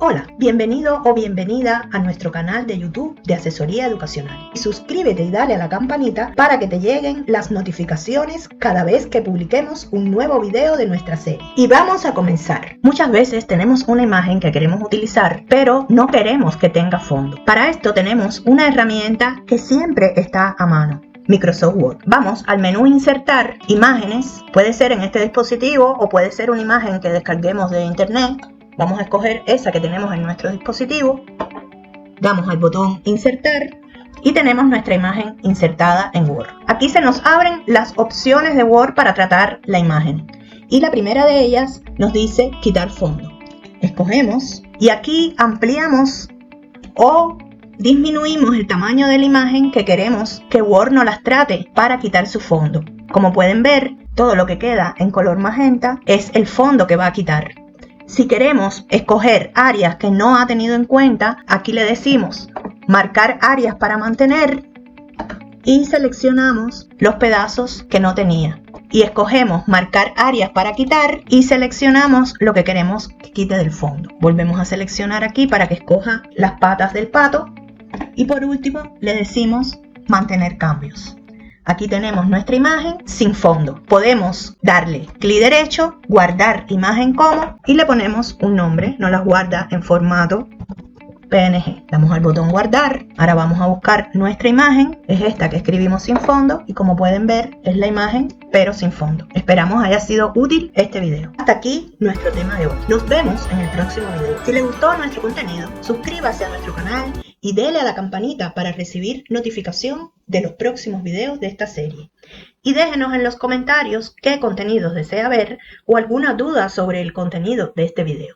Hola, bienvenido o bienvenida a nuestro canal de YouTube de Asesoría Educacional. Suscríbete y dale a la campanita para que te lleguen las notificaciones cada vez que publiquemos un nuevo video de nuestra serie. Y vamos a comenzar. Muchas veces tenemos una imagen que queremos utilizar, pero no queremos que tenga fondo. Para esto tenemos una herramienta que siempre está a mano: Microsoft Word. Vamos al menú Insertar, Imágenes. Puede ser en este dispositivo o puede ser una imagen que descarguemos de internet. Vamos a escoger esa que tenemos en nuestro dispositivo. Damos al botón Insertar y tenemos nuestra imagen insertada en Word. Aquí se nos abren las opciones de Word para tratar la imagen. Y la primera de ellas nos dice quitar fondo. Escogemos y aquí ampliamos o disminuimos el tamaño de la imagen que queremos que Word nos las trate para quitar su fondo. Como pueden ver, todo lo que queda en color magenta es el fondo que va a quitar. Si queremos escoger áreas que no ha tenido en cuenta, aquí le decimos marcar áreas para mantener y seleccionamos los pedazos que no tenía. Y escogemos marcar áreas para quitar y seleccionamos lo que queremos que quite del fondo. Volvemos a seleccionar aquí para que escoja las patas del pato. Y por último le decimos mantener cambios. Aquí tenemos nuestra imagen sin fondo. Podemos darle clic derecho, guardar imagen como y le ponemos un nombre. Nos las guarda en formato PNG. Damos al botón guardar. Ahora vamos a buscar nuestra imagen. Es esta que escribimos sin fondo y como pueden ver es la imagen pero sin fondo. Esperamos haya sido útil este video. Hasta aquí nuestro tema de hoy. Nos vemos en el próximo video. Si les gustó nuestro contenido, suscríbase a nuestro canal y dele a la campanita para recibir notificación de los próximos videos de esta serie. Y déjenos en los comentarios qué contenidos desea ver o alguna duda sobre el contenido de este video.